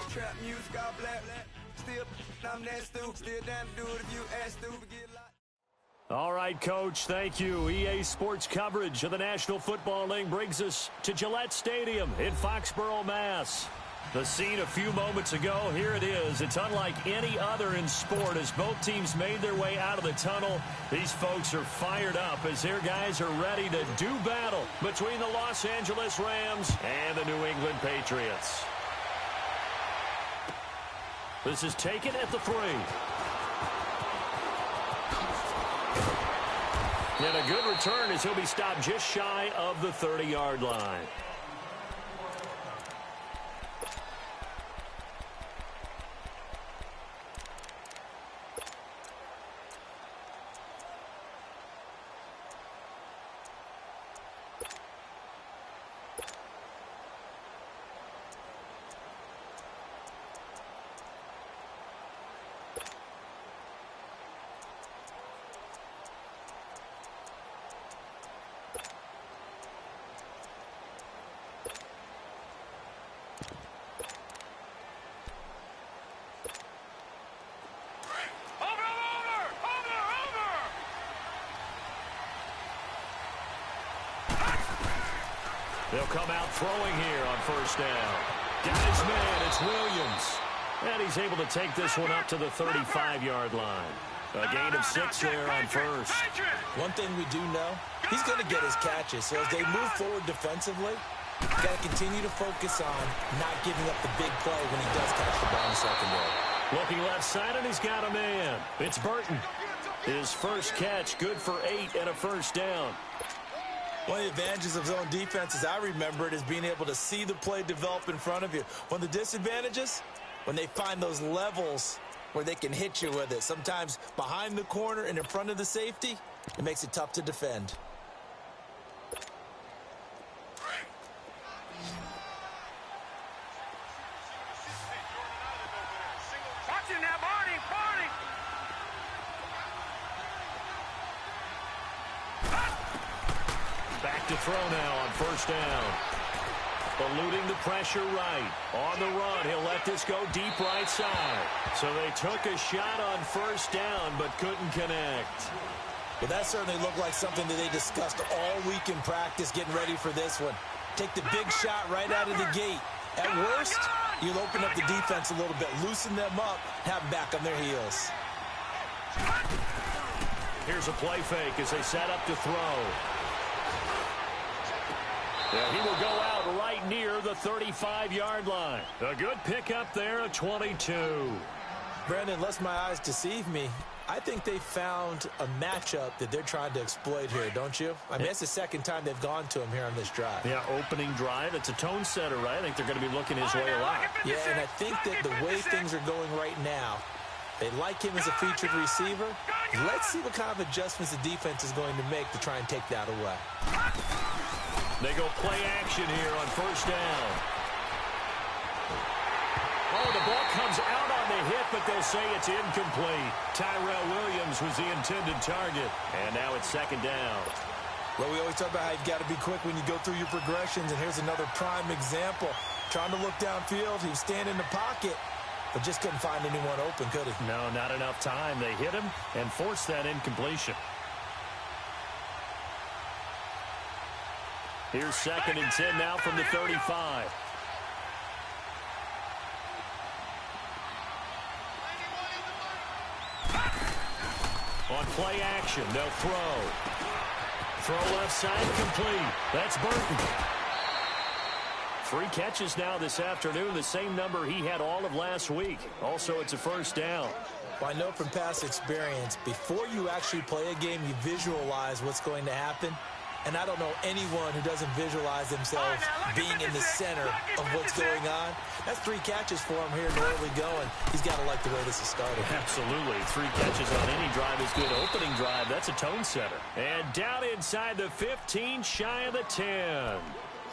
Trap music, all black. Still, I'm that stupid. Still down to do it if you ask stupid. Get locked. All right, Coach, thank you. EA Sports coverage of the National Football League brings us to Gillette Stadium in Foxborough, Mass. The scene a few moments ago, here it is. It's unlike any other in sport as both teams made their way out of the tunnel. These folks are fired up as their guys are ready to do battle between the Los Angeles Rams and the New England Patriots. This is taken at the 3. And a good return as he'll be stopped just shy of the 30-yard line. They'll come out throwing here on first down. Got his man, it's Williams. And he's able to take this one up to the 35-yard line. A gain of 6 there on first. One thing we do know, he's going to get his catches. So as they move forward defensively, you got to continue to focus on not giving up the big play when he does catch the ball in the secondary. Looking left side, and he's got a man. It's Burton. His first catch, good for 8 and a first down. One of the advantages of zone defense, as I remember it, is being able to see the play develop in front of you. One of the disadvantages, when they find those levels where they can hit you with it. Sometimes behind the corner and in front of the safety, it makes it tough to defend. Watch him now, Barney! Back to throw now on first down. Eluding the pressure right. On the run, he'll let this go deep right side. So they took a shot on first down, but couldn't connect. Well, that certainly looked like something that they discussed all week in practice, getting ready for this one. Take the big shot right out of the gate. At worst, you'll open up the defense a little bit, loosen them up, have them back on their heels. Here's a play fake as they set up to throw. Yeah, he will go out right near the 35-yard line. A good pickup there at 22. Brandon, unless my eyes deceive me, I think they found a matchup that they're trying to exploit here, don't you? I mean, it's the second time they've gone to him here on this drive. Yeah, opening drive. It's a tone setter, right? I think they're going to be looking his way a lot. Yeah, and I think that the way things are going right now, they like him as a featured receiver. Let's see what kind of adjustments the defense is going to make to try and take that away. They go play action here on first down. Oh, the ball comes out on the hit, but they'll say it's incomplete. Tyrell Williams was the intended target. And now it's second down. Well, we always talk about how you've got to be quick when you go through your progressions, and here's another prime example. Trying to look downfield, he was standing in the pocket, but just couldn't find anyone open, could he? No, not enough time. They hit him and forced that incompletion. Here's 2nd and 10 now from the 35. On play action, they'll throw. Throw left side, complete. That's Burton. 3 catches now this afternoon, the same number he had all of last week. Also, it's a first down. Well, I know from past experience, before you actually play a game, you visualize what's going to happen. And I don't know anyone who doesn't visualize themselves being in the center of what's going on. That's 3 catches for him here in the early going. He's got to like the way this is started. Absolutely. 3 catches on any drive is good. Opening drive, that's a tone setter. And down inside the 15, shy of the 10.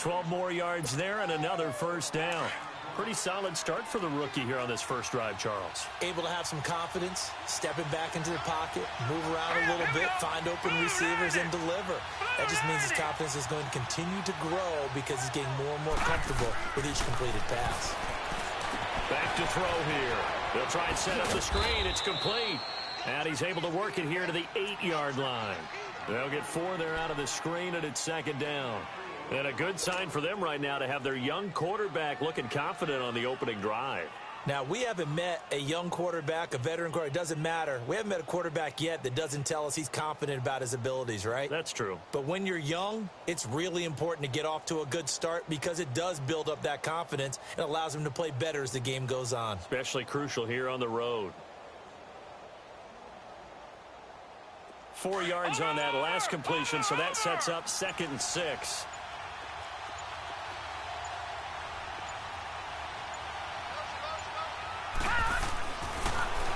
12 more yards there and another first down. Pretty solid start for the rookie here on this first drive, Charles. Able to have some confidence, stepping back into the pocket, move around a little bit, find open receivers, and deliver. That just means his confidence is going to continue to grow because he's getting more and more comfortable with each completed pass. Back to throw here. They'll try and set up the screen. It's complete. And he's able to work it here to the 8-yard line. They'll get 4 there out of the screen, and it's second down. And a good sign for them right now to have their young quarterback looking confident on the opening drive. Now, we haven't met a young quarterback, a veteran quarterback. It doesn't matter. We haven't met a quarterback yet that doesn't tell us he's confident about his abilities, right? That's true. But when you're young, it's really important to get off to a good start because it does build up that confidence and allows him to play better as the game goes on. Especially crucial here on the road. 4 yards on that last completion, so that sets up 2nd and 6.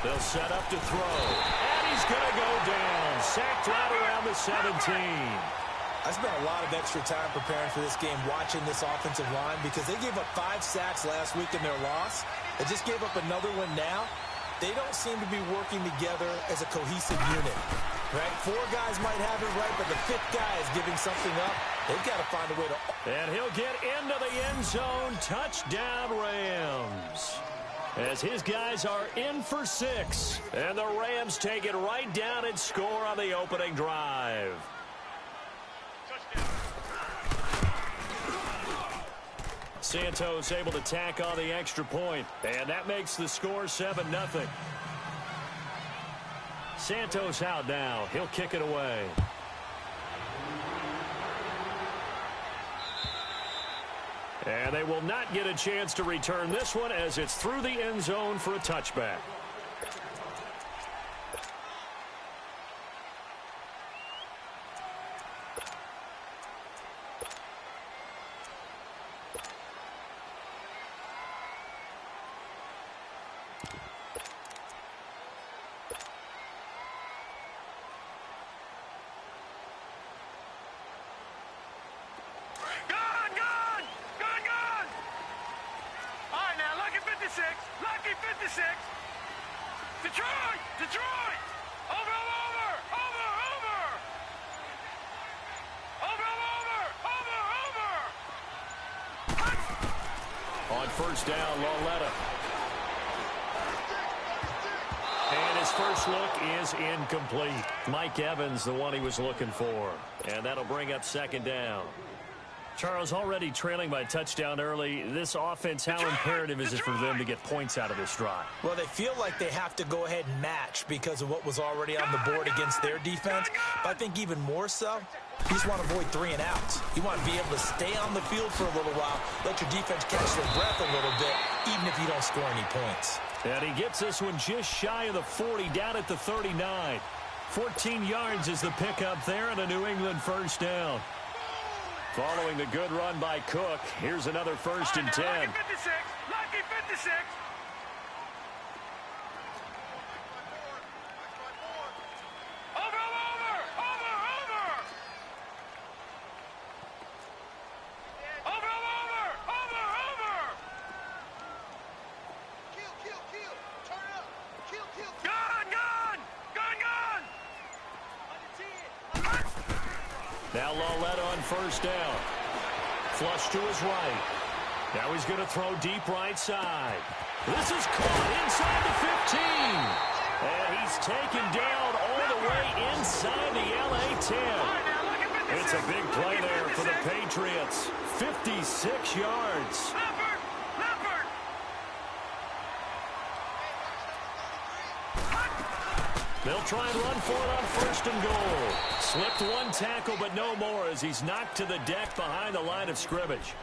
They'll set up to throw. And he's going to go down. Sacked right around the 17. I spent a lot of extra time preparing for this game, watching this offensive line, because they gave up 5 sacks last week in their loss. They just gave up another one now. They don't seem to be working together as a cohesive unit, right? 4 guys might have it right, but the 5th guy is giving something up. They've got to find a way to... And he'll get into the end zone. Touchdown, Rams. As his guys are in for 6. And the Rams take it right down and score on the opening drive. Santos able to tack on the extra point. And that makes the score 7-0. Santos out now. He'll kick it away. And they will not get a chance to return this one as it's through the end zone for a touchback. Lucky 56. Detroit! Detroit! Over! On first down, Lauletta. And his first look is incomplete. Mike Evans, the one he was looking for. And that'll bring up 2nd down. Charles, already trailing by a touchdown early. This offense, how imperative is it for them to get points out of this drive? Well, they feel like they have to go ahead and match because of what was already on the board against their defense. But I think even more so, you just want to avoid 3 and outs. You want to be able to stay on the field for a little while, let your defense catch their breath a little bit, even if you don't score any points. And he gets this one just shy of the 40, down at the 39. 14 yards is the pickup there, and a New England first down. Following the good run by Cook, here's another 1st and 10. Lucky 56. Lucky 56. Over. Kill. Turn it up. Kill. Gun. Now Lauletta on first down. Flush to his right. Now he's going to throw deep right side. This is caught inside the 15. And he's taken down all the way inside the LA 10. It's a big play there for the Patriots. 56 yards. They'll try and run for it on 1st and goal. Slipped one tackle, but no more as he's knocked to the deck behind the line of scrimmage.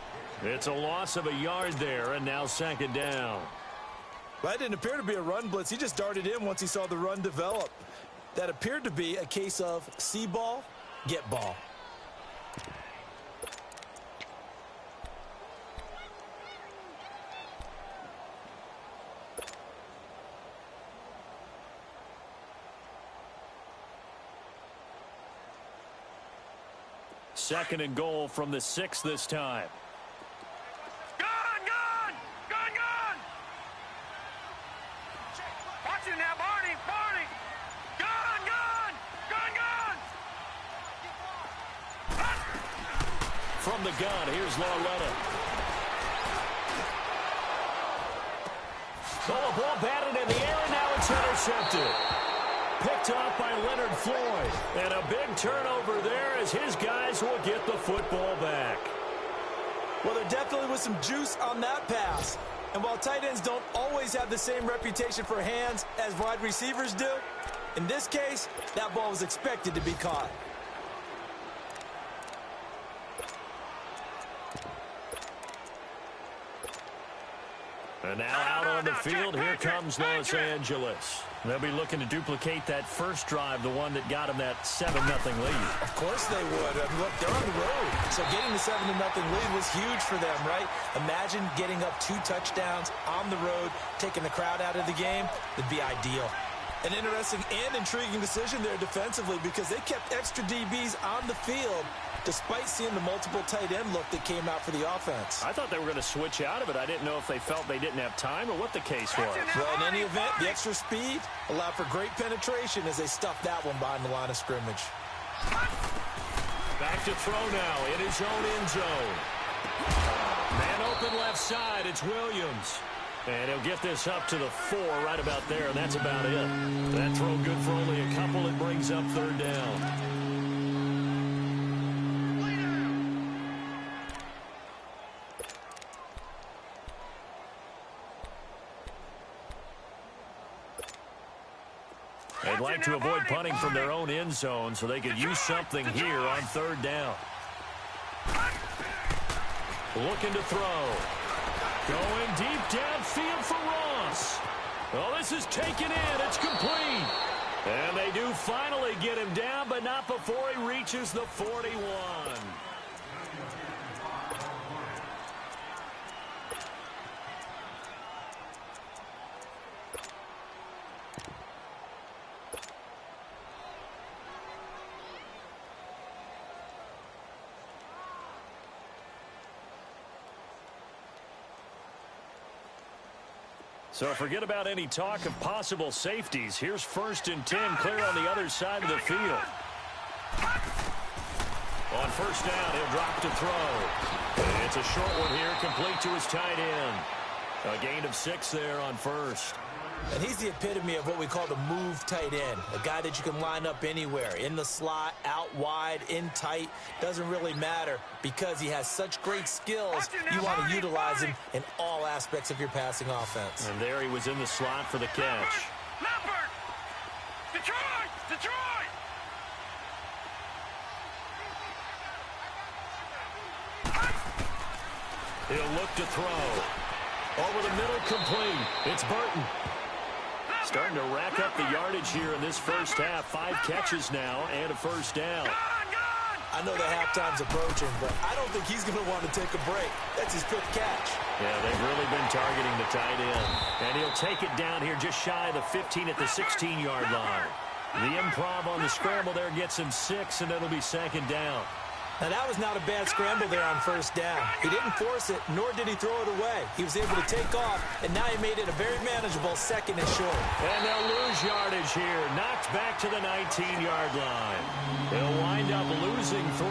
It's a loss of a yard there, and now 2nd down. Well, that didn't appear to be a run blitz. He just darted in once he saw the run develop. That appeared to be a case of see ball, get ball. Second and goal from the 6 this time. Gun! Watch it now, Barney! Gun! From the gun, here's Lauletta. Oh, a ball batted in the air, and now it's intercepted. Picked off by Leonard Floyd. And a big turnover there as his guys will get the football back. Well, there definitely was some juice on that pass. And while tight ends don't always have the same reputation for hands as wide receivers do, in this case, that ball was expected to be caught. And now out on the field, here comes Los Angeles. They'll be looking to duplicate that first drive, the one that got them that 7-0 lead. Of course they would. I mean, look, they're on the road. So getting the 7-0 lead was huge for them, right? Imagine getting up 2 touchdowns on the road, taking the crowd out of the game. It'd be ideal. An interesting and intriguing decision there defensively because they kept extra DBs on the field despite seeing the multiple tight end look that came out for the offense. I thought they were going to switch out of it. I didn't know if they felt they didn't have time or what the case was. Well, in any event, the extra speed allowed for great penetration as they stuffed that one behind the line of scrimmage. Back to throw now in his own end zone. Man open left side, it's Williams. And he'll get this up to the 4 right about there, and that's about it. That throw good for only a couple. It brings up 3rd down. They'd like to avoid punting from their own end zone so they could use something here on 3rd down. Looking to throw. Going deep downfield for Ross. Well, this is taken in. It's complete. And they do finally get him down, but not before he reaches the 41. So forget about any talk of possible safeties. Here's 1st and 10, clear on the other side of the field. On 1st down, he'll drop to throw. And it's a short one here, complete to his tight end. A gain of 6 there on 1st. And he's the epitome of what we call the move tight end, a guy that you can line up anywhere, in the slot, out wide, in tight, doesn't really matter because he has such great skills. You want to utilize him in all aspects of your passing offense. And there he was in the slot for the catch. Leopard! Detroit! Detroit! He'll look to throw. Over the middle, complete. It's Burton. Starting to rack up the yardage here in this first half. 5 catches now and a 1st down. I know the halftime's approaching, but I don't think he's going to want to take a break. That's his 5th catch. Yeah, they've really been targeting the tight end. And he'll take it down here just shy of the 15 at the 16-yard line. The improv on the scramble there gets him 6, and it'll be 2nd down. Now, that was not a bad scramble there on 1st down. He didn't force it, nor did he throw it away. He was able to take off, and now he made it a very manageable 2nd and short. And they'll lose yardage here. Knocked back to the 19-yard line. They'll wind up losing 3.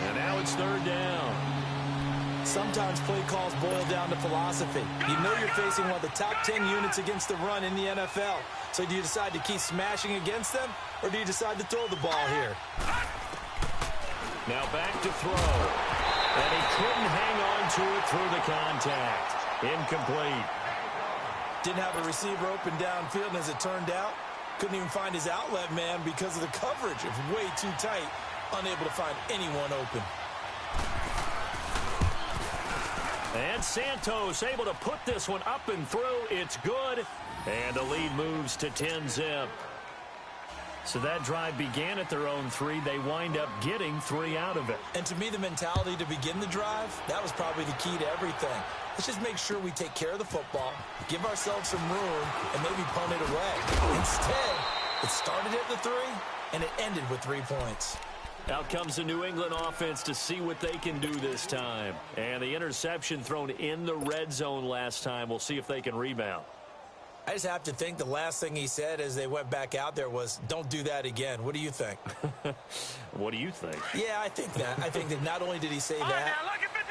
And now it's 3rd down. Sometimes play calls boil down to philosophy. You know you're facing one of the top 10 units against the run in the NFL. So do you decide to keep smashing against them, or do you decide to throw the ball here? Now back to throw. And he couldn't hang on to it through the contact. Incomplete. Didn't have a receiver open downfield, and as it turned out, couldn't even find his outlet man because of the coverage. It was way too tight, unable to find anyone open. And Santos able to put this one up and through. It's good. And the lead moves to 10-zip. So that drive began at their own 3. They wind up getting 3 out of it. And to me, the mentality to begin the drive, that was probably the key to everything. Let's just make sure we take care of the football, give ourselves some room, and maybe punt it away. Instead, it started at the 3, and it ended with 3 points. Out comes the New England offense to see what they can do this time. And the interception thrown in the red zone last time. We'll see if they can rebound. I just have to think the last thing he said as they went back out there was, don't do that again. What do you think? What do you think? Yeah, I think that. I think that not only did he say that,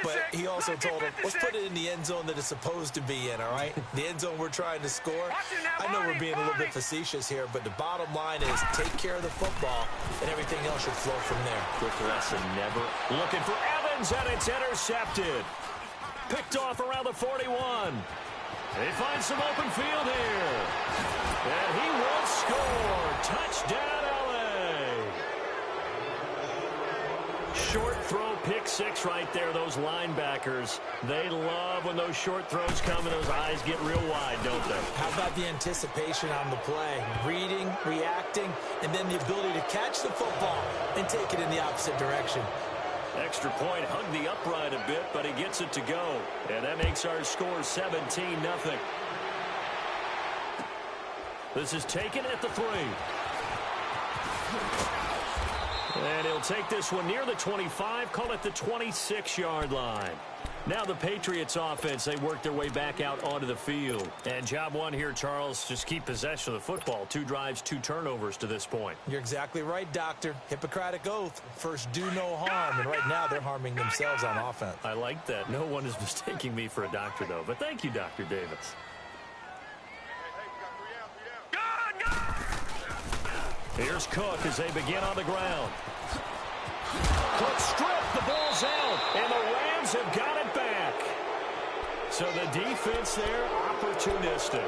but he also told him, let's put it in the end zone that it's supposed to be in, all right? The end zone we're trying to score. I know we're being a little bit facetious here, but the bottom line is take care of the football, and everything else should flow from there. Quick lesson, never. Looking for Evans, and it's intercepted. Picked off around the 41. They find some open field here. And he will score. Touchdown, L.A. Short throw, pick six right there. Those linebackers, they love when those short throws come and those eyes get real wide, don't they? How about the anticipation on the play? Reading, reacting, and then the ability to catch the football and take it in the opposite direction. Extra point, hung the upright a bit, but he gets it to go. And that makes our score 17-0. This is taken at the 3. And he'll take this one near the 25, call it the 26-yard line. Now the Patriots offense, they work their way back out onto the field. And job one here, Charles, just keep possession of the football. 2 drives, 2 turnovers to this point. You're exactly right, Doctor. Hippocratic oath. First, do no harm. And right now, they're harming themselves on offense. I like that. No one is mistaking me for a doctor, though. But thank you, Dr. Davis. Here's Cook as they begin on the ground. Cook stripped, the ball's out, and the Rams have got it back. So the defense there, opportunistic.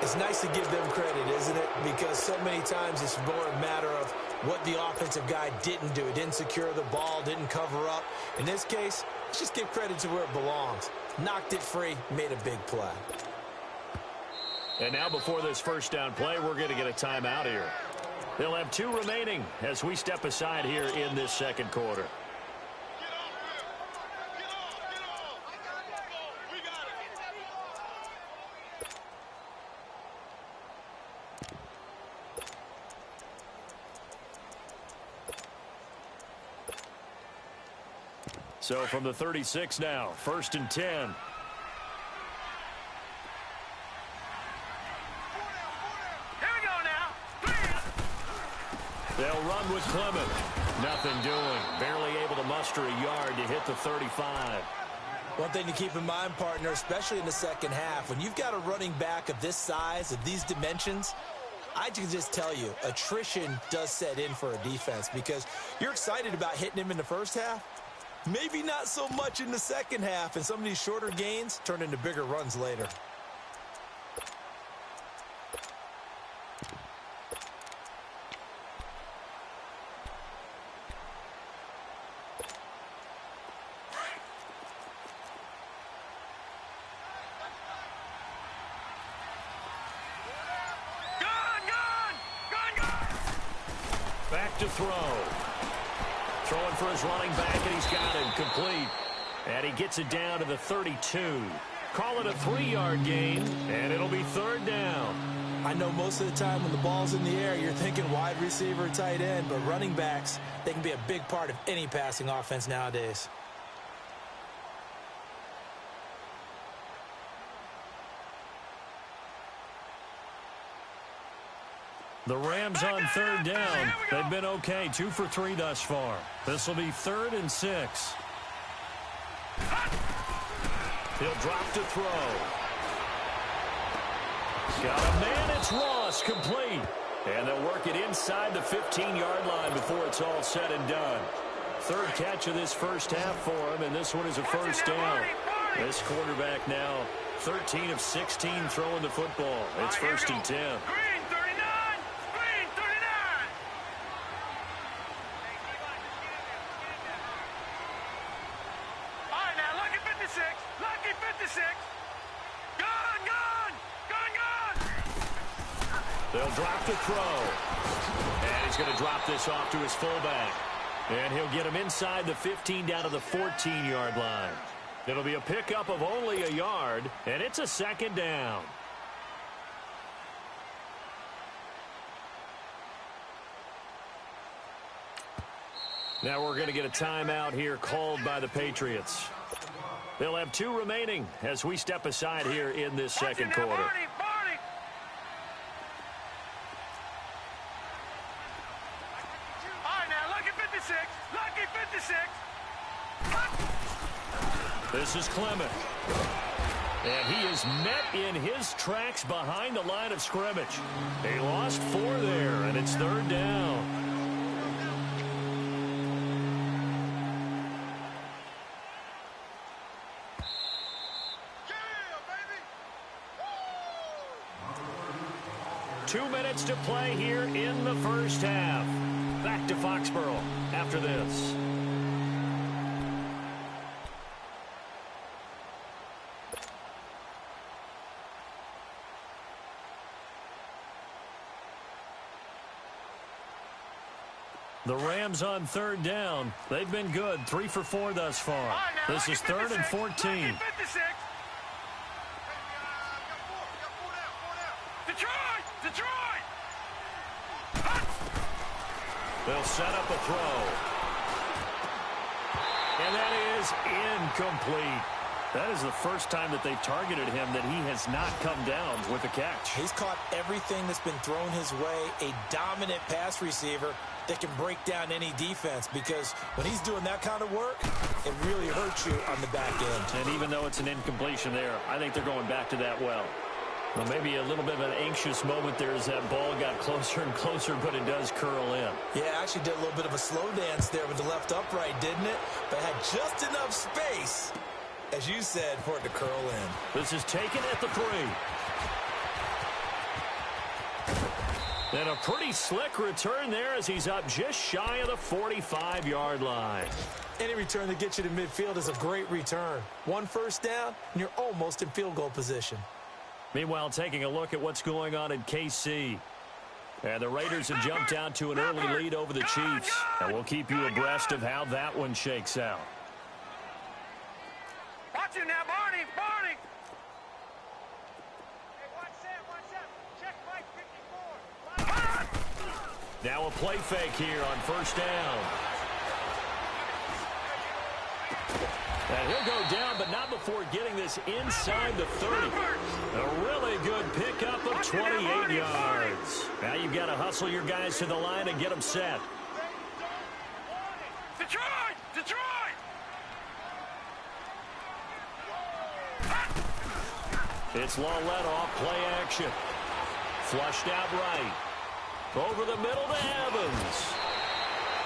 It's nice to give them credit, isn't it? Because so many times it's more a matter of what the offensive guy didn't do. He didn't secure the ball, didn't cover up. In this case, let's just give credit to where it belongs. Knocked it free, made a big play. And now before this first down play, we're going to get a timeout here. They'll have 2 remaining as we step aside here in this second quarter. So from the 36 now, 1st and 10. They'll run with Clement. Nothing doing. Barely able to muster a yard to hit the 35. One thing to keep in mind, partner, especially in the second half, when you've got a running back of this size, of these dimensions, I can just tell you, attrition does set in for a defense because you're excited about hitting him in the first half. Maybe not so much in the second half, and some of these shorter gains turn into bigger runs later. Back to throw. Throwing for his running back, and he's got him complete. And he gets it down to the 32. Call it a 3-yard gain, and it'll be 3rd down. I know most of the time when the ball's in the air, you're thinking wide receiver, tight end, but running backs, they can be a big part of any passing offense nowadays. The Rams on 3rd down. They've been okay, 2 for 3 thus far. This will be 3rd and 6. He'll drop to throw. Got a man, it's Ross, complete. And they'll work it inside the 15-yard line before it's all said and done. 3rd catch of this first half for him, and this one is a 1st down. This quarterback now 13 of 16 throwing the football. It's 1st and 10. They'll drop the throw. And he's going to drop this off to his fullback. And he'll get him inside the 15 down to the 14-yard line. It'll be a pickup of only a yard, and it's a 2nd down. Now we're going to get a timeout here called by the Patriots. They'll have 2 remaining as we step aside here in this second quarter. This is Clement. And he is met in his tracks behind the line of scrimmage. He lost 4 there, and it's 3rd down. Woo! 2 minutes to play here in the first half. Back to Foxborough after this. The Rams on 3rd down. They've been good. 3 for 4 thus far. This is 3rd and 14. Detroit! They'll set up a throw. And that is incomplete. That is the first time that they've targeted him that he has not come down with a catch. He's caught everything that's been thrown his way. A dominant pass receiver that can break down any defense, because when he's doing that kind of work, it really hurts you on the back end. And even though it's an incompletion there, I think they're going back to that well. Well, maybe a little bit of an anxious moment there as that ball got closer and closer, but it does curl in. Yeah, actually did a little bit of a slow dance there with the left upright, didn't it? But had just enough space, as you said, for it to curl in. This is taken at the 3. And a pretty slick return there as he's up just shy of the 45-yard line. Any return that gets you to midfield is a great return. 1 first down, and you're almost in field goal position. Meanwhile, taking a look at what's going on in KC. And the Raiders have jumped out to an early lead over the Chiefs. And we'll keep you abreast of how that one shakes out. Watch it now, Barney! Hey, watch that! Check Mike 54! Now a play fake here on first down. And he'll go down, but not before getting this inside the 30. A really good pickup of 28 yards. Now you've got to hustle your guys to the line and get them set. Detroit! It's Lawlett off play action. Flushed out right. Over the middle to Evans.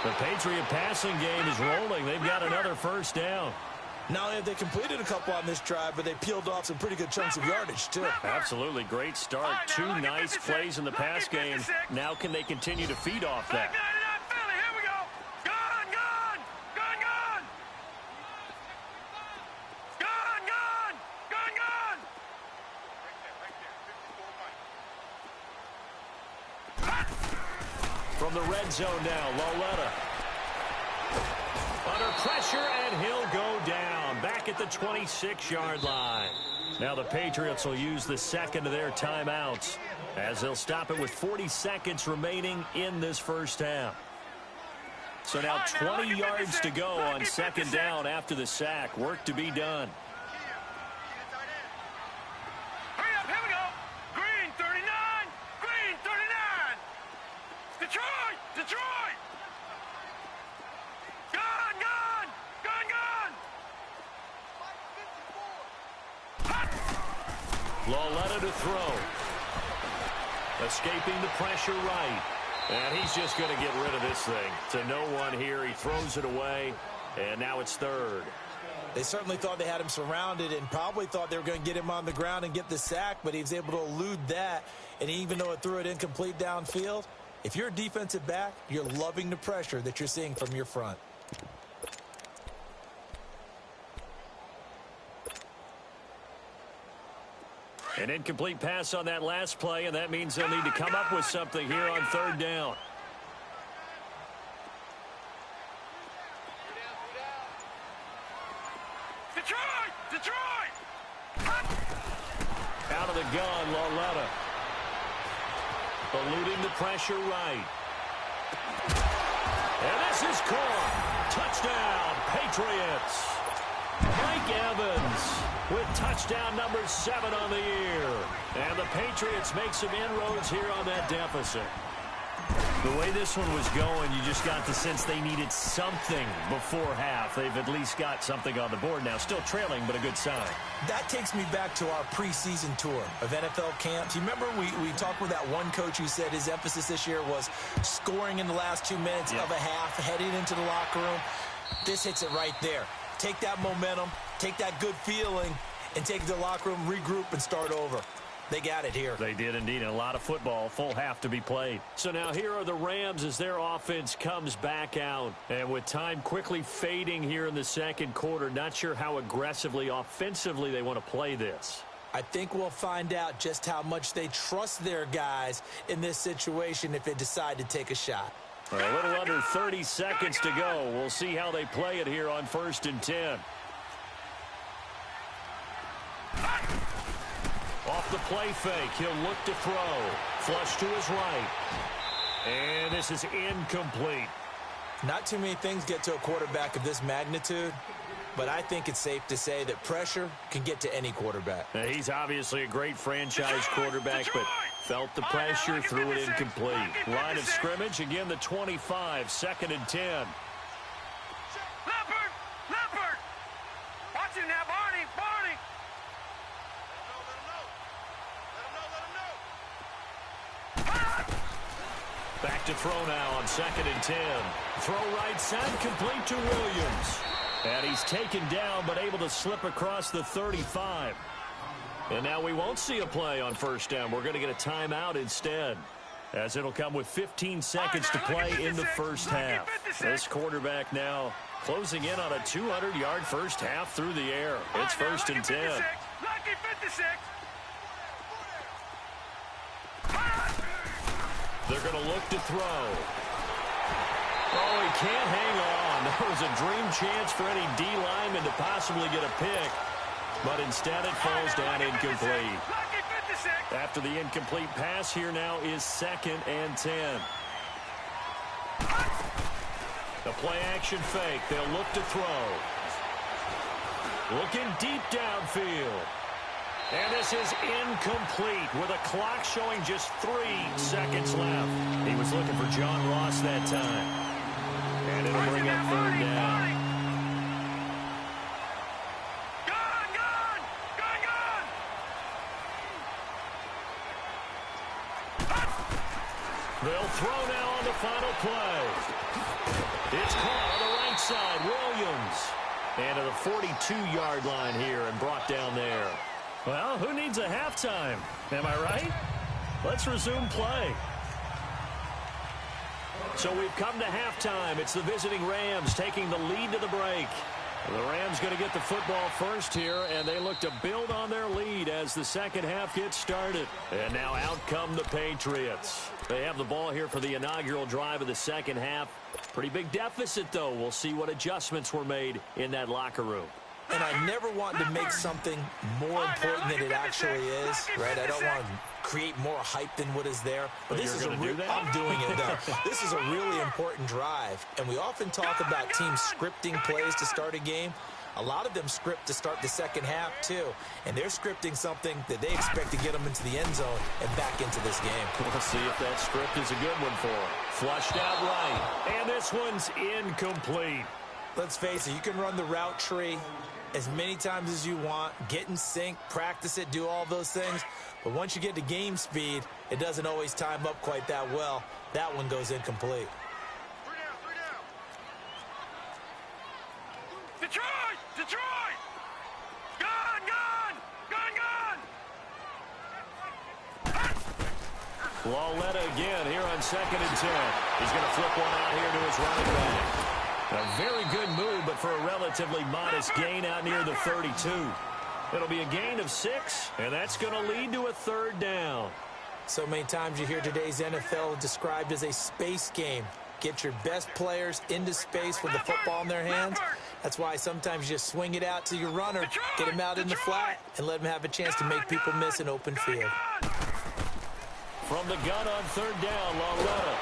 The Patriot passing game is rolling. They've got another first down. Not only have they completed a couple on this drive, but they peeled off some pretty good chunks of yardage, too. Absolutely great start. 2 nice plays in the pass game. Now can they continue to feed off that? Here we go. Gone. From the red zone now, Loletta. Under pressure, and he'll go down. Back at the 26-yard line. Now the Patriots will use the second of their timeouts, as they'll stop it with 40 seconds remaining in this first half. So now 20 yards to go on second down after the sack. Work to be done. Hurry up, here we go. Green 39. Detroit. Lawletta to throw. Escaping the pressure right. And he's just going to get rid of this thing. To no one here. He throws it away. And now it's 3rd. They certainly thought they had him surrounded and probably thought they were going to get him on the ground and get the sack, but he was able to elude that. And even though it threw it incomplete downfield, if you're a defensive back, you're loving the pressure that you're seeing from your front. An incomplete pass on that last play, and that means they'll need to come up with something here on 3rd down. Detroit! Out of the gun, Lawletta. Eluding the pressure right. And this is caught. Touchdown, Patriots. Mike Evans with touchdown number 7 on the year. And the Patriots make some inroads here on that deficit. The way this one was going, you just got the sense they needed something before half. They've at least got something on the board now. Still trailing, but a good sign. That takes me back to our preseason tour of NFL camps. You remember we talked with that one coach who said his emphasis this year was scoring in the last 2 minutes of a half, heading into the locker room. This hits it right there. Take that momentum, take that good feeling, and take it to the locker room, regroup, and start over. They got it here. They did indeed. And a lot of football, full half to be played. So now here are the Rams as their offense comes back out. And with time quickly fading here in the second quarter, not sure how aggressively, offensively they want to play this. I think we'll find out just how much they trust their guys in this situation if they decide to take a shot. A little under 30 seconds to go. We'll see how they play it here on 1st and 10. Off the play fake, he'll look to throw. Flush to his right. And this is incomplete. Not too many things get to a quarterback of this magnitude, but I think it's safe to say that pressure can get to any quarterback. Now, he's obviously a great franchise quarterback, but felt the pressure, threw it incomplete. Line of scrimmage, again the 25, 2nd and 10. Leopard! Watch him now, Barney! Back to throw now on 2nd and 10. Throw right side, complete to Williams. And he's taken down, but able to slip across the 35. And now we won't see a play on 1st down. We're going to get a timeout instead, as it'll come with 15 seconds to play in the first half. This quarterback now closing in on a 200-yard first half through the air. It's 1st and 10. Lucky 56. They're going to look to throw. Oh, he can't hang on. That was a dream chance for any D lineman to possibly get a pick, but instead it falls down incomplete. After the incomplete pass, here now is 2nd and 10. The play action fake. They'll look to throw. Looking deep downfield. And this is incomplete with a clock showing just 3 seconds left. He was looking for John Ross that time. And it'll bring up 3rd down. They'll throw now on the final play. It's caught on the right side. Williams. And to the 42-yard line here and brought down there. Well, who needs a halftime? Am I right? Let's resume play. So we've come to halftime. It's the visiting Rams taking the lead to the break. The Rams going to get the football first here, and they look to build on their lead as the second half gets started. And now out come the Patriots. They have the ball here for the inaugural drive of the second half. Pretty big deficit, though. We'll see what adjustments were made in that locker room. And I never want to make something more important than it actually is, right? I don't want to create more hype than what is there. But this is I'm doing it, though. This is a really important drive. And we often talk about teams scripting plays to start a game. A lot of them script to start the second half, too. And they're scripting something that they expect to get them into the end zone and back into this game. We'll see if that script is a good one for them. Flushed out right. And this one's incomplete. Let's face it, you can run the route tree as many times as you want, get in sync, practice it, do all those things. But once you get to game speed, it doesn't always time up quite that well. That one goes incomplete. Detroit! Gun! Lauletta again here on 2nd and 10. He's going to flip one out here to his running back. A very good move, but for a relatively modest gain out near the 32. It'll be a gain of 6, and that's going to lead to a 3rd down. So many times you hear today's NFL described as a space game. Get your best players into space with the football in their hands. That's why sometimes you just swing it out to your runner, get him out in the flat, and let him have a chance to make people miss an open field. From the gun on 3rd down, Lauletta.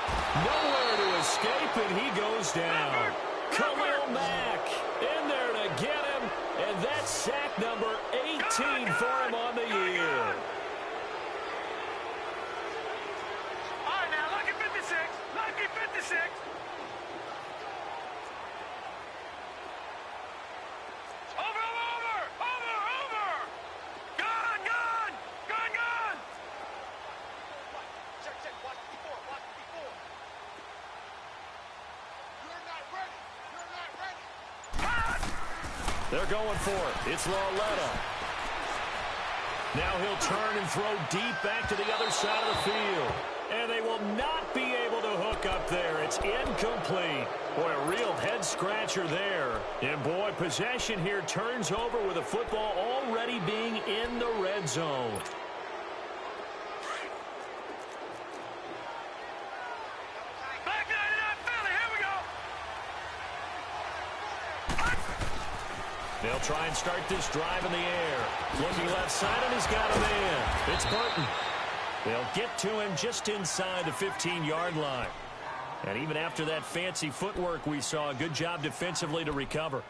Nowhere to escape, and he goes down. Khalil Mack in there to get him, and that's sack number 18 for him on the year. All right, now, lucky 56. Lucky They're going for it. It's Lauletta. Now he'll turn and throw deep back to the other side of the field. And they will not be able to hook up there. It's incomplete. Boy, a real head-scratcher there. And, boy, possession here turns over with the football already being in the red zone. They'll try and start this drive in the air. Looking left side, and he's got a man. It's Burton. They'll get to him just inside the 15-yard line. And even after that fancy footwork we saw, a good job defensively to recover.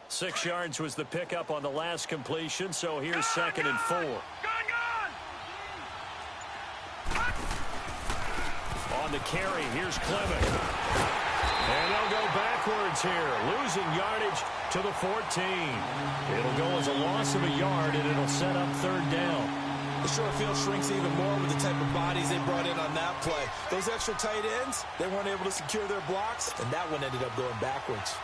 Six yards was the pickup on the last completion, so here's 2nd and 4. On the carry, here's Clement. And they'll go backwards here, losing yardage to the 14. It'll go as a loss of a yard, and it'll set up 3rd down. The short field shrinks even more with the type of bodies they brought in on that play. Those extra tight ends, they weren't able to secure their blocks, and that one ended up going backwards.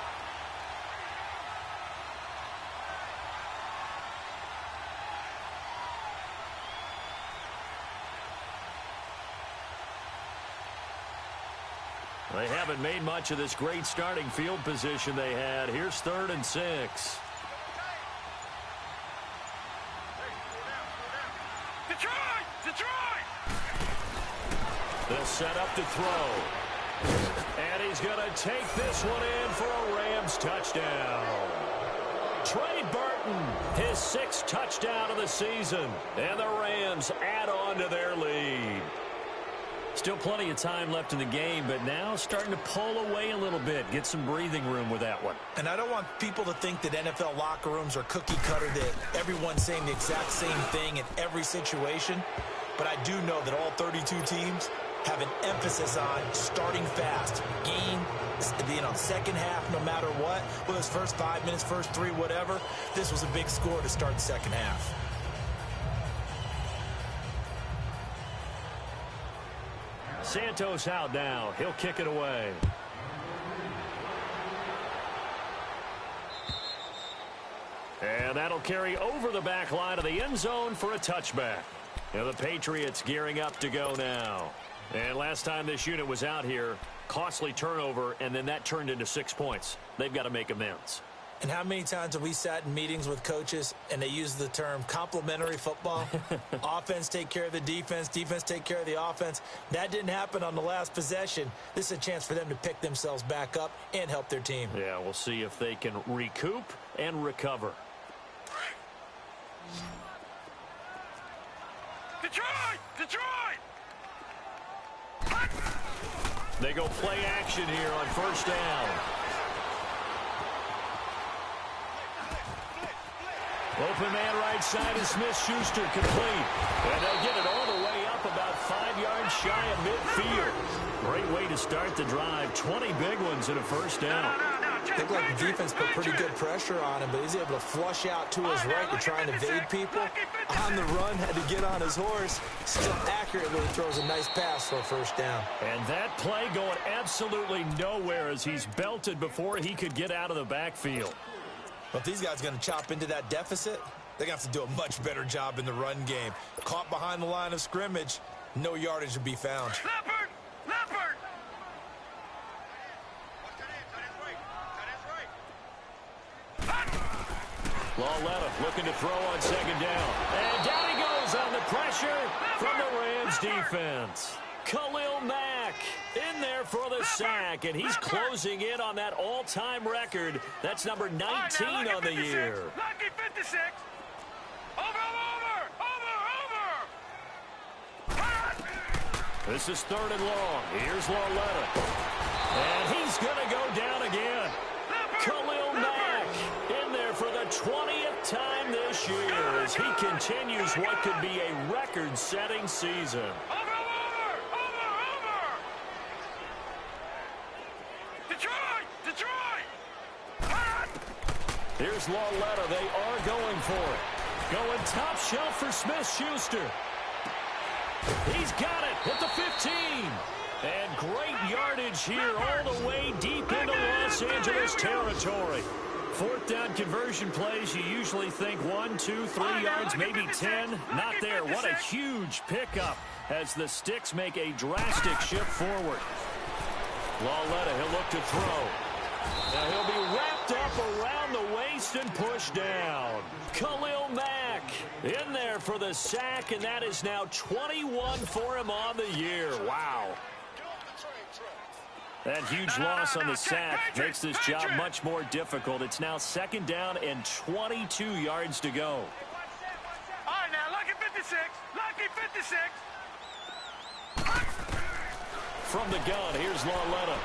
They haven't made much of this great starting field position they had. Here's 3rd and 6. Detroit! They'll set up to throw. And he's going to take this one in for a Rams touchdown. Trey Burton, his 6th touchdown of the season. And the Rams add on to their lead. Still plenty of time left in the game, but now starting to pull away a little bit. Get some breathing room with that one. And I don't want people to think that NFL locker rooms are cookie cutter, that everyone's saying the exact same thing in every situation. But I do know that all 32 teams have an emphasis on starting fast. Game, second half, no matter what. Whether it's first 5 minutes, first 3, whatever. This was a big score to start the second half. Santos out now. He'll kick it away. And that'll carry over the back line of the end zone for a touchback. Now the Patriots gearing up to go now. And last time this unit was out here, costly turnover, and then that turned into 6 points. They've got to make amends. And how many times have we sat in meetings with coaches and they use the term complementary football? Offense take care of the defense, defense take care of the offense. That didn't happen on the last possession. This is a chance for them to pick themselves back up and help their team. Yeah, we'll see if they can recoup and recover. Detroit! They go play action here on 1st down. Open man right side is Smith-Schuster, complete. And they'll get it all the way up about 5 yards shy of midfield. Great way to start the drive. 20 big ones in a 1st down. Looked like the defense put pretty good pressure on him, but he's able to flush out to his right to try and evade people. On the run, had to get on his horse. Still accurately throws a nice pass for a 1st down. And that play going absolutely nowhere as he's belted before he could get out of the backfield. But if these guys are going to chop into that deficit, they're going to have to do a much better job in the run game. Caught behind the line of scrimmage, no yardage to be found. Leopard! Lauletta looking to throw on 2nd down. And down he goes on the pressure from the Rams defense. Khalil Mack in there for the sack, and he's closing in on that all-time record. That's number 19 on the year. Lucky 56. Over. This is 3rd and long. Here's Lauletta. And he's going to go down again. Khalil Mack in there for the 20th time this year as he continues what could be a record-setting season. Over. Detroit! Here's Lauletta. They are going for it. Going top shelf for Smith-Schuster. He's got it at the 15. And great yardage here all the way deep into Los Angeles territory. Fourth down conversion plays, you usually think 1, 2, 3 yards, maybe 10. Not there. What a huge pickup as the Sticks make a drastic shift forward. Lauletta, he'll look to throw. Now he'll be wrapped up around the waist and pushed down. Khalil Mack in there for the sack, and that is now 21 for him on the year. Wow. That huge loss on the sack makes this job much more difficult. It's now 2nd down and 22 yards to go. All right, now, lucky 56. Lucky 56. From the gun, here's Lauletta.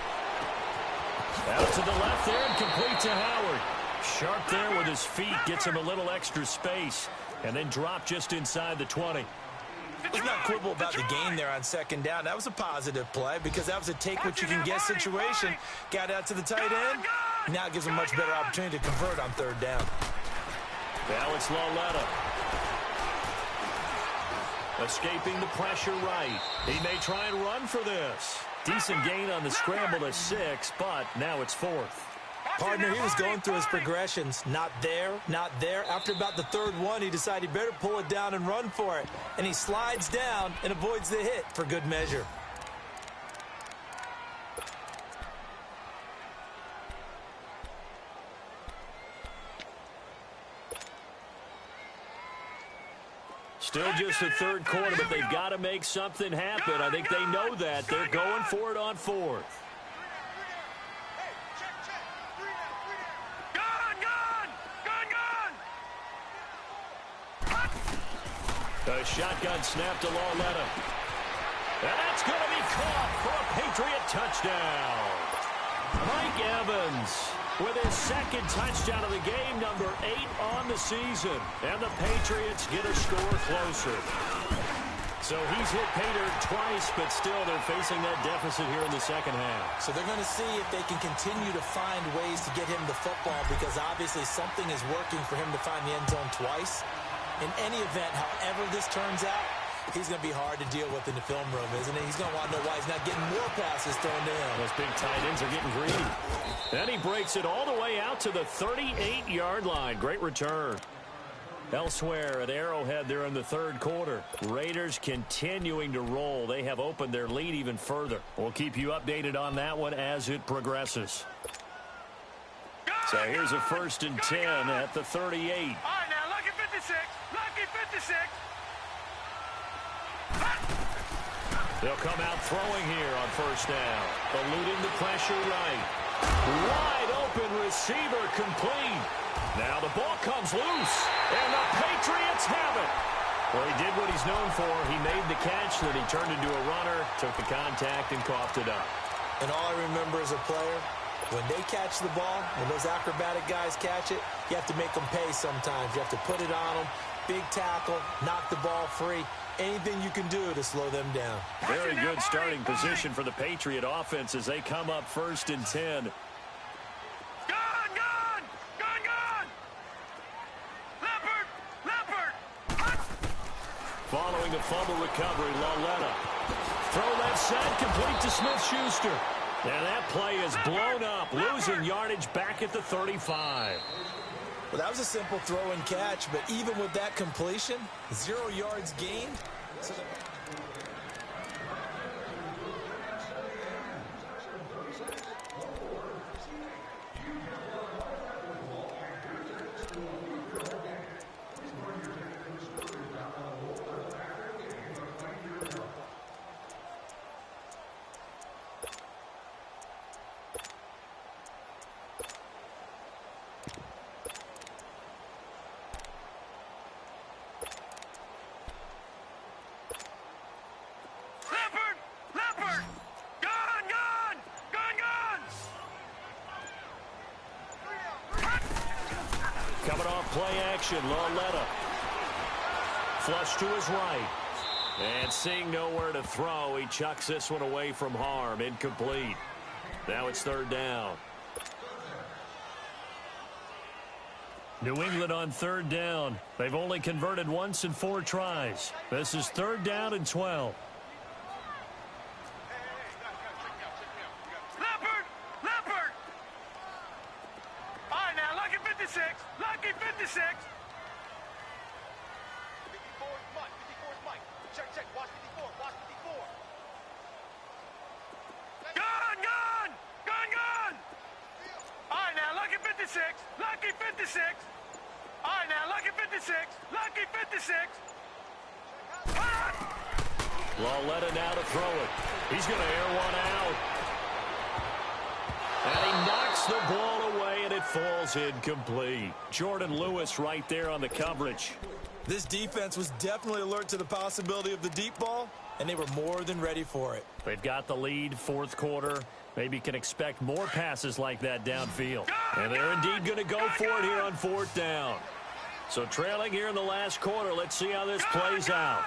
Out to the left there and complete to Howard. Sharp there with his feet, gets him a little extra space, and then drop just inside the 20. Let's not quibble about the gain there on 2nd down. That was a positive play because that was a take-what-you-can-get situation. Got out to the tight end. Now gives him a much better opportunity to convert on 3rd down. Now it's Lauletta. Escaping the pressure right. He may try and run for this. Decent gain on the scramble to 6, but now it's 4th. Partner, he was going through his progressions. Not there, not there. After about the 3rd one, he decided he better pull it down and run for it. And he slides down and avoids the hit for good measure. Still just the 3rd quarter, but they've got to make something happen. I think they know that. They're going for it on 4th. A shotgun snap to Lauletta. And that's going to be caught for a Patriot touchdown. Mike Evans with his 2nd touchdown of the game, number 8 on the season. And the Patriots get a score closer. So he's hit pay dirt twice, but still they're facing that deficit here in the 2nd half. So they're going to see if they can continue to find ways to get him the football because obviously something is working for him to find the end zone twice. In any event, however this turns out, he's going to be hard to deal with in the film room, isn't he? He's going to want to know why he's not getting more passes thrown to him. Those big tight ends are getting greedy. And he breaks it all the way out to the 38-yard line. Great return. Elsewhere at Arrowhead, they're in the 3rd quarter. Raiders continuing to roll. They have opened their lead even further. We'll keep you updated on that one as it progresses. So here's a 1st and 10 at the 38. All right, now, lucky 56. Lucky 56. They'll come out throwing here on 1st down. Eluding the pressure right. Wide open receiver complete. Now the ball comes loose, and the Patriots have it. Well, he did what he's known for. He made the catch, then he turned into a runner, took the contact, and coughed it up. And all I remember as a player, when they catch the ball, when those acrobatic guys catch it, you have to make them pay sometimes. You have to put it on them, big tackle, knock the ball free. Anything you can do to slow them down. Very good starting position for the Patriot offense as they come up 1st and 10. Following the fumble recovery, Lauletta. Throw left side, complete to Smith-Schuster. And that play is blown up, losing yardage back at the 35. Well, that was a simple throw and catch, but even with that completion, 0 yards gained. So Coming off play action, Lauletta. Flush to his right. And seeing nowhere to throw, he chucks this one away from harm. Incomplete. Now it's 3rd down. New England on third down. They've only converted once in 4 tries. This is 3rd down and 12. Leopard! All right, now, lucky 56. Lucky 56. 54 is Mike. 54 is Mike. Check. Watch 54. Watch 54. Gun! All right, now, lucky 56. Lucky 56. All right, now, lucky 56. Lucky 56. Lauletta now to throw it. He's going to air one out. And he knocks the ball away, and it falls incomplete. Jordan Lewis right there on the coverage. This defense was definitely alert to the possibility of the deep ball, and they were more than ready for it. They've got the lead, 4th quarter. Maybe can expect more passes like that downfield. And they're indeed going to go for it here on 4th down. So trailing here in the last quarter. Let's see how this plays out.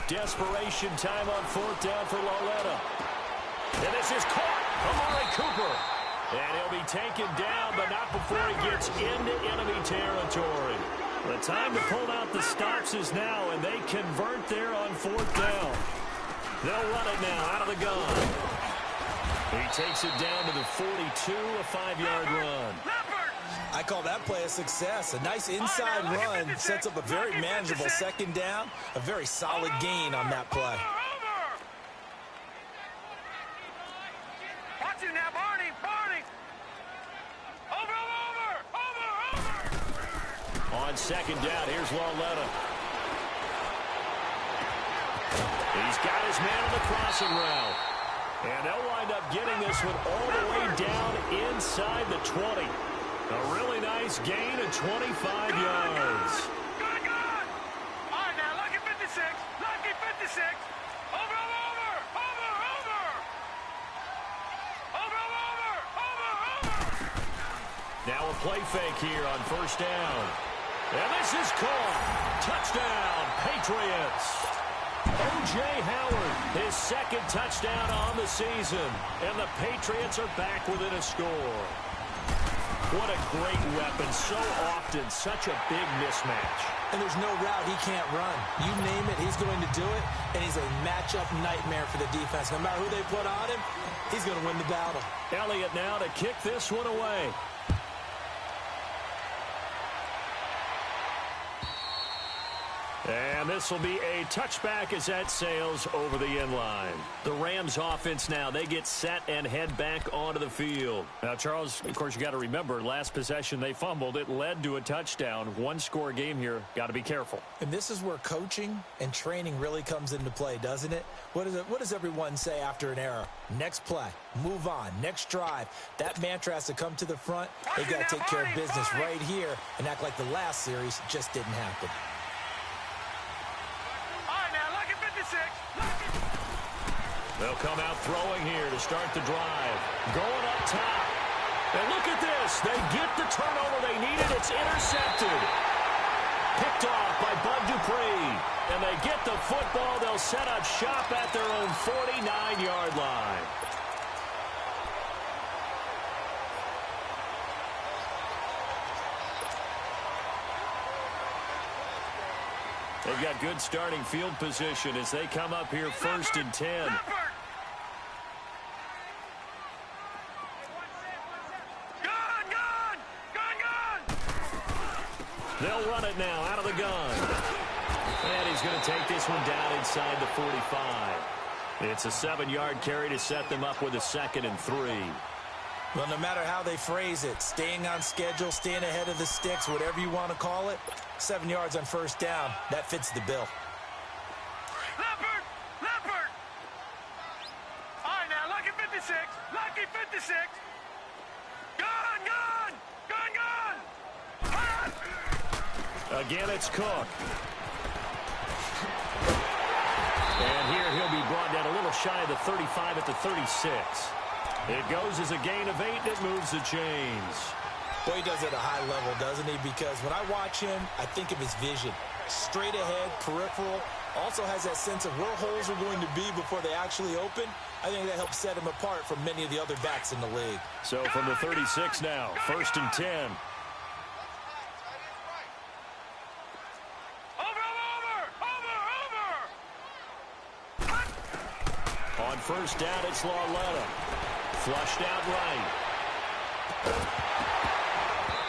Desperation time on 4th down for Lauletta. And this is caught. Amari Cooper. And he'll be taken down, but not before he gets into enemy territory. The time to pull out the stops is now, and they convert there on 4th down. They'll run it now out of the gun. He takes it down to the 42, a 5-yard run. I call that play a success. A nice inside run sets up a very manageable 2nd down. A very solid gain on that play. Watch it now, Barney. Over. On 2nd down, here's Lauletta. He's got his man on the crossing route. And they'll wind up getting this one all the way down inside the 20. A really nice gain of 25 yards. Good. All right, now, lucky 56. Lucky 56. Over. Now a play fake here on 1st down. And this is caught. Touchdown, Patriots. O.J. Howard, his 2nd touchdown on the season. And the Patriots are back within a score. What a great weapon. So often, such a big mismatch. And there's no route he can't run. You name it, he's going to do it. And he's a matchup nightmare for the defense. No matter who they put on him, he's going to win the battle. Elliott now to kick this one away. And this will be a touchback as that sails over the end line. The Rams offense now, they get set and head back onto the field. Now, Charles, of course, you got to remember, last possession they fumbled. It led to a touchdown. 1-score game here. Got to be careful. And this is where coaching and training really comes into play, doesn't it? What does everyone say after an error? Next play, move on, next drive. That mantra has to come to the front. They've got to take care of business right here and act like the last series just didn't happen. They'll come out throwing here to start the drive. Going up top. And look at this. They get the turnover they needed. It's intercepted. Picked off by Bud Dupree. And they get the football. They'll set up shop at their own 49-yard line. They've got good starting field position as they come up here 1st and 10. They'll run it now out of the gun. And he's going to take this one down inside the 45. It's a 7-yard carry to set them up with a 2nd and 3. Well, no matter how they phrase it, staying on schedule, staying ahead of the sticks, whatever you want to call it, 7 yards on 1st down, that fits the bill. Leopard! All right, now, lucky 56. Lucky 56. Gun! Again, it's Cook. And here he'll be brought down a little shy of the 35 at the 36. It goes as a gain of 8, and it moves the chains. Boy, he does it at a high level, doesn't he? Because when I watch him, I think of his vision. straight ahead, peripheral. Also has that sense of where holes are going to be before they actually open. I think that helps set him apart from many of the other backs in the league. So from the 36 now, 1st and 10. On 1st down, it's Lauletta. Flushed out right.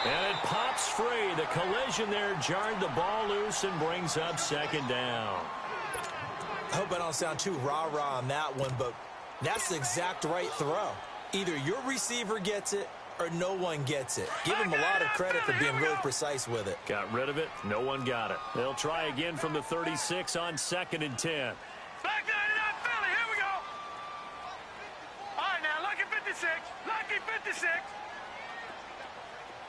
And it pops free. The collision there jarred the ball loose and brings up 2nd down. I hope I don't sound too rah-rah on that one, but that's the exact right throw. Either your receiver gets it or no one gets it. Give him a lot of credit for being really precise with it. Got rid of it. No one got it. They'll try again from the 36 on 2nd and 10. Back 99 Philly, here we go. All right, now, lucky 56. Lucky 56.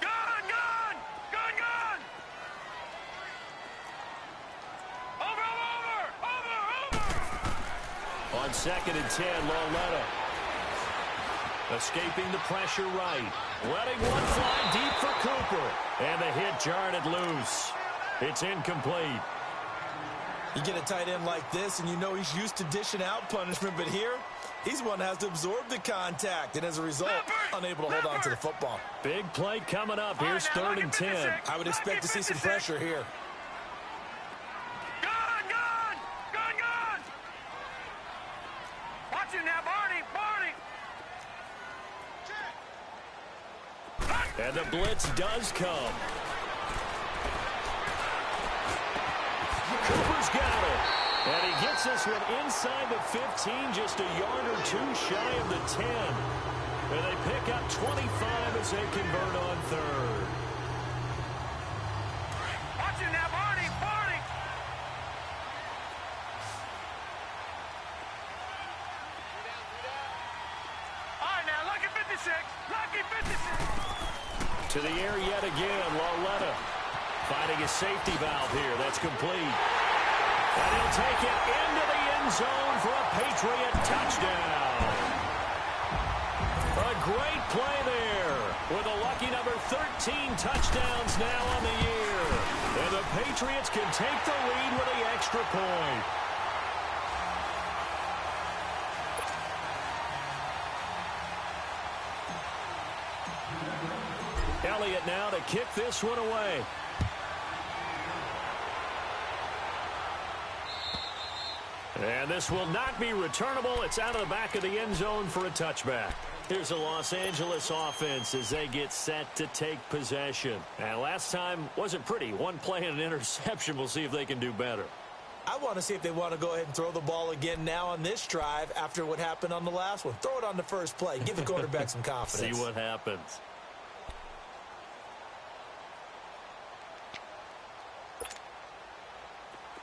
Gun, gun, gun, gun. Over. On 2nd and 10, Lauletta. Escaping the pressure right. Letting one fly deep for Cooper. And the hit jarred it loose. It's incomplete. You get a tight end like this, and you know he's used to dishing out punishment, but here, he's one that has to absorb the contact, and as a result, unable to hold on to the football. Big play coming up. Here's 3rd and 10. I would expect to see some pressure here. Watch it now, Barney. And the blitz does come. Cooper's got it. And he gets this one inside the 15, just a yard or two shy of the 10. And they pick up 25 as they convert on 3rd. Watch it now, Barney. All right, now, lucky 56. Lucky 56. To the air yet again, Lauletta finding a safety valve here. That's complete. And he'll take it into the end zone for a Patriot touchdown. A great play there with a lucky number 13 touchdowns now on the year. And the Patriots can take the lead with the extra point. Elliott now to kick this one away. And this will not be returnable. It's out of the back of the end zone for a touchback. Here's the Los Angeles offense as they get set to take possession. And last time wasn't pretty. One play and an interception. We'll see if they can do better. I want to see if they want to go ahead and throw the ball again now on this drive after what happened on the last one. Throw it on the first play. Give the quarterback some confidence. See what happens.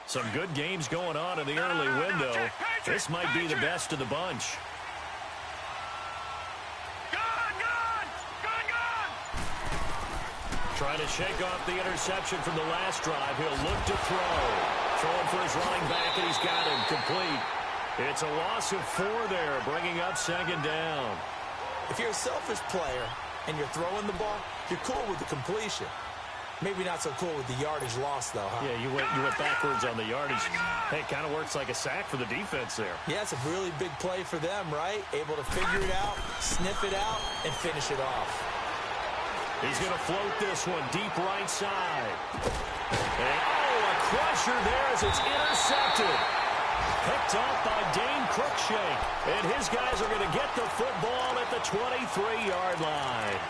Some good games going on in the early window. This might be the best of the bunch. Trying to shake off the interception from the last drive. He'll look to throw. Throwing for his running back, and he's got him complete. It's a loss of 4 there, bringing up 2nd down. If you're a selfish player and you're throwing the ball, you're cool with the completion. Maybe not so cool with the yardage loss, though, huh? Yeah, you went backwards on the yardage. Hey, it kind of works like a sack for the defense there. Yeah, it's a really big play for them, right? Able to figure it out, sniff it out, and finish it off. He's going to float this one deep right side. And, a crusher there as it's intercepted. Picked off by Dane Cruikshank. And his guys are going to get the football at the 23-yard line.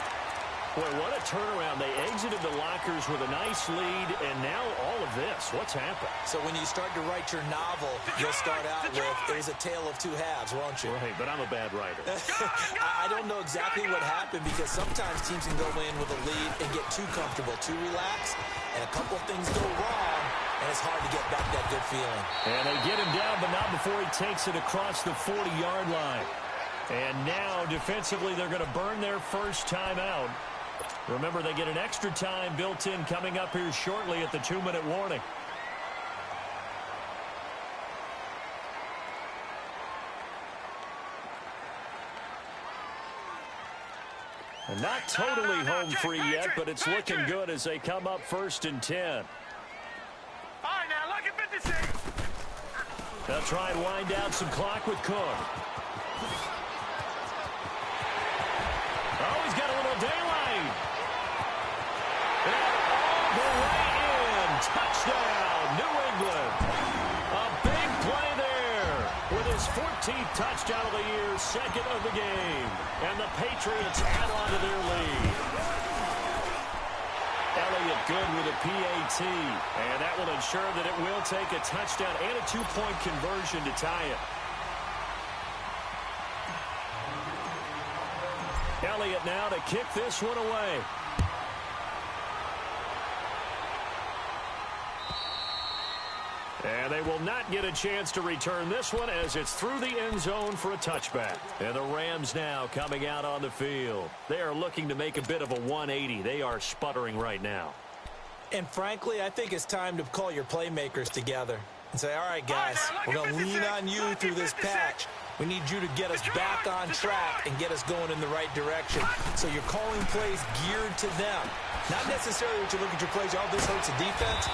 Boy, what a turnaround. They exited the lockers with a nice lead, and now all of this. What's happened? So when you start to write your novel, you'll start out with, it was a tale of 2 halves, won't you? Right, but I'm a bad writer. I don't know exactly what happened because sometimes teams can go in with a lead and get too comfortable, too relaxed, and a couple of things go wrong, and it's hard to get back that good feeling. And they get him down, but not before he takes it across the 40-yard line. And now, defensively, they're going to burn their first timeout. Remember, they get an extra time built in coming up here shortly at the 2-minute warning. And not totally home free yet, but it's looking good as they come up 1st and 10. All They'll try and wind down some clock with Cook. Oh, he's got a little daylight. And all the way in. Touchdown, New England. A big play there with his 14th touchdown of the year, second of the game. And the Patriots add on to their lead. Elliott good with a PAT, and that will ensure that it will take a touchdown and a two-point conversion to tie it. Elliott now to kick this one away. And they will not get a chance to return this one as it's through the end zone for a touchback. And the Rams now coming out on the field. They are looking to make a bit of a 180. They are sputtering right now. And frankly, I think it's time to call your playmakers together and say, all right, guys, we're going to lean on you through this patch. We need you to get us back on track and get us going in the right direction. So you're calling plays geared to them. Not necessarily that you look at your plays, oh, this hurts the defense.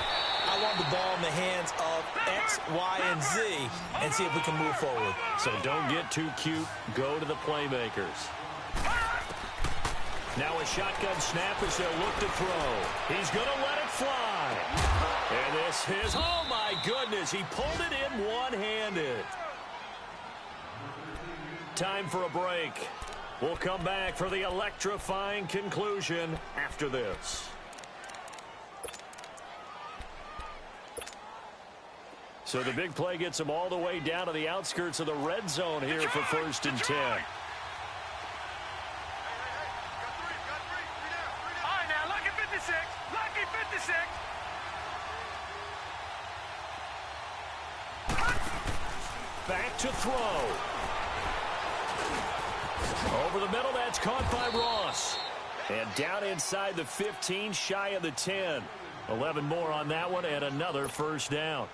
I want the ball in the hands of X, Y, and Z and see if we can move forward. So don't get too cute. Go to the playmakers. Now a shotgun snap as they'll look to throw. He's going to let it fly. And this is, oh my goodness, he pulled it in one-handed. Time for a break. We'll come back for the electrifying conclusion after this. So the big play gets them all the way down to the outskirts of the red zone here for 1st and 10. All right, now, lucky 56. Lucky 56. Back to throw. Over the middle, that's caught by Ross. And down inside the 15, shy of the 10. 11 more on that one, and another 1st down.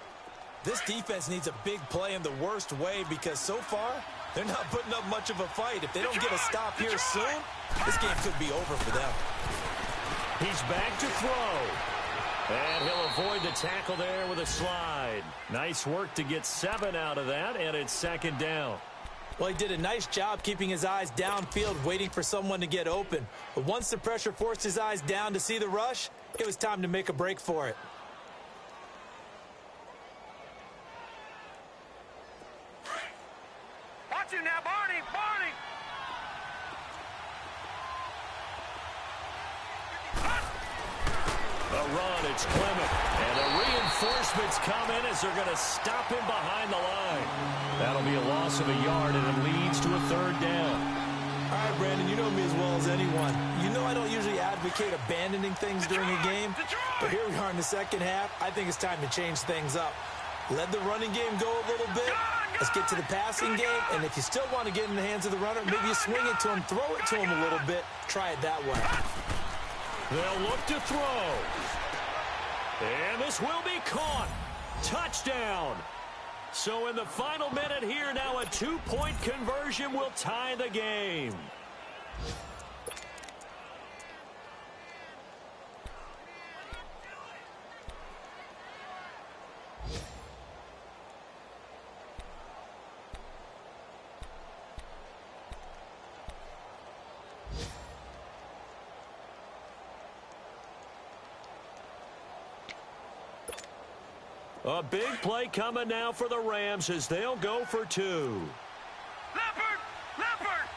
This defense needs a big play in the worst way because so far, they're not putting up much of a fight. If they don't get a stop here soon, this game could be over for them. He's back to throw. And he'll avoid the tackle there with a slide. Nice work to get 7 out of that, and it's 2nd down. Well, he did a nice job keeping his eyes downfield, waiting for someone to get open. But once the pressure forced his eyes down to see the rush, it was time to make a break for it. Watch him now, Barney. Barney. A run, it's Clement. And the reinforcements come in as they're going to stop him behind the line. That'll be a loss of a yard, and it leads to a 3rd down. All right, Brandon, you know me as well as anyone. You know I don't usually advocate abandoning things during a game, but here we are in the second half. I think it's time to change things up. Let the running game go a little bit. Let's get to the passing game, and if you still want to get in the hands of the runner, maybe you swing it to him, throw it to him a little bit. Try it that way. They'll look to throw. And this will be caught. Touchdown. So in the final minute here, now a 2-point conversion will tie the game. A big play coming now for the Rams as they'll go for 2. Leopard! Leopard!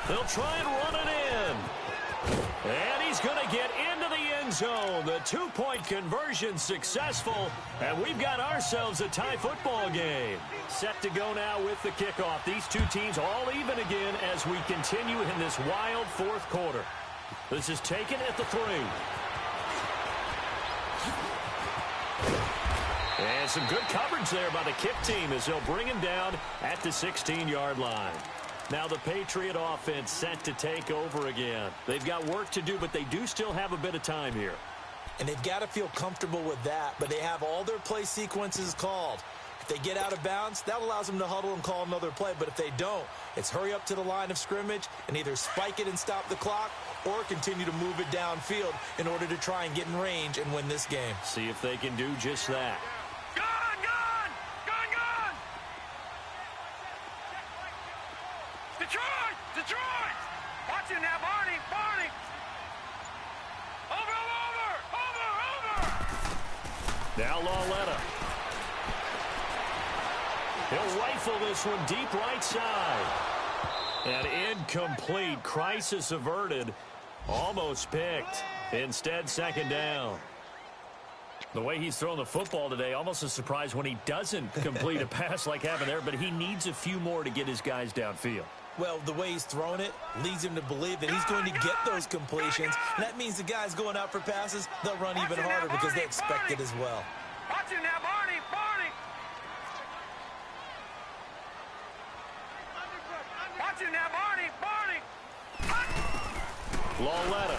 They'll try and run it in. And he's going to get into the end zone. The 2-point conversion successful. And we've got ourselves a tie football game. Set to go now with the kickoff. These two teams all even again as we continue in this wild 4th quarter. This is taken at the 3. And some good coverage there by the kick team as they'll bring him down at the 16-yard line. Now the Patriot offense set to take over again. They've got work to do, but they do still have a bit of time here. And they've got to feel comfortable with that, but they have all their play sequences called. If they get out of bounds, that allows them to huddle and call another play. But if they don't, it's hurry up to the line of scrimmage and either spike it and stop the clock or continue to move it downfield in order to try and get in range and win this game. See if they can do just that. Detroit! Watch it now, Barney! Over! Now Lauletta. He'll rifle this one deep right side. And incomplete. Crisis averted. Almost picked. Instead, second down. The way he's thrown the football today, almost a surprise when he doesn't complete a pass like happened there, but he needs a few more to get his guys downfield. Well, the way he's thrown it leads him to believe that he's going to get those completions. And that means the guys going out for passes, they'll run even harder because they expect it as well. Watch it now, Barney! Watch it now, Barney! Lauletta.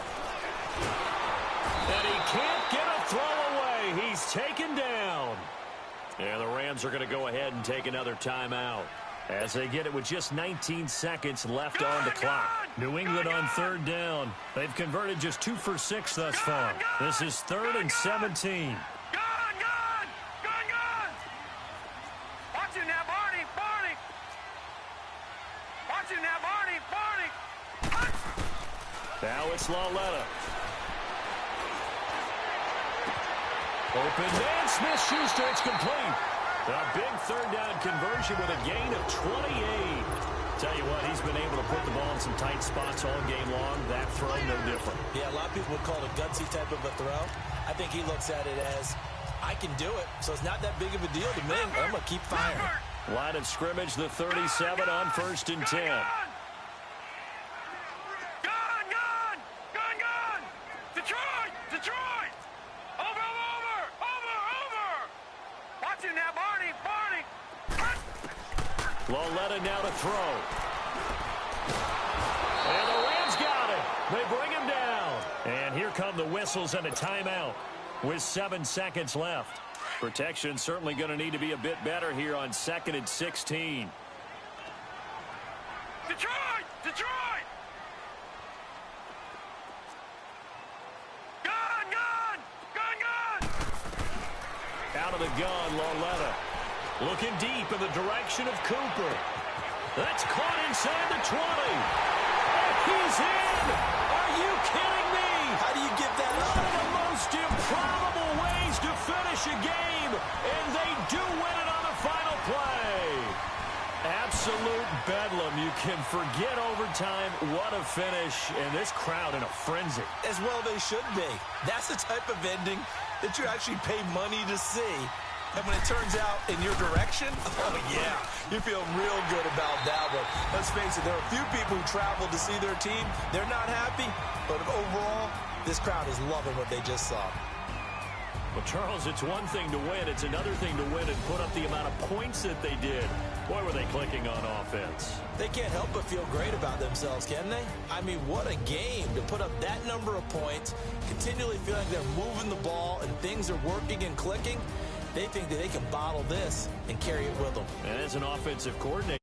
And he can't get a throw away. He's taken down. And the Rams are going to go ahead and take another timeout as they get it with just 19 seconds left on the clock. New England on third down. They've converted just 2 for 6 thus far. This is 3rd and 17. Watch it now, Barney! Watch it now, Barney! Now it's Lauletta. Open man, Smith-Schuster, it's complete. A big third down conversion with a gain of 28. Tell you what, he's been able to put the ball in some tight spots all game long. That throw, no different. Yeah, a lot of people would call it a gutsy type of a throw. I think he looks at it as, I can do it, so it's not that big of a deal to me. I'm going to keep firing. Line of scrimmage, the 37 on 1st and 10. Detroit! Over! Watch it now, Barney! Lauletta now to throw. And the Rams got it. They bring him down. And here come the whistles and a timeout with 7 seconds left. Protection certainly going to need to be a bit better here on 2nd and 16. Detroit! Out of the gun, Lauletta. Looking deep in the direction of Cooper. That's caught inside the 20. And he's in! Are you kidding me? How do you get that up? One of the most improbable ways to finish a game, and they do win it on the final play. Absolute bedlam. You can forget overtime. What a finish, and this crowd in a frenzy. As well they should be. That's the type of ending that you actually pay money to see. And when it turns out in your direction, oh yeah, you feel real good about that one. Let's face it, there are a few people who travel to see their team. They're not happy, but overall, this crowd is loving what they just saw. Well, Charles, it's one thing to win. It's another thing to win and put up the amount of points that they did. Boy, were they clicking on offense. They can't help but feel great about themselves, can they? I mean, what a game to put up that number of points, continually feeling they're moving the ball and things are working and clicking. They think that they can bottle this and carry it with them. And as an offensive coordinator,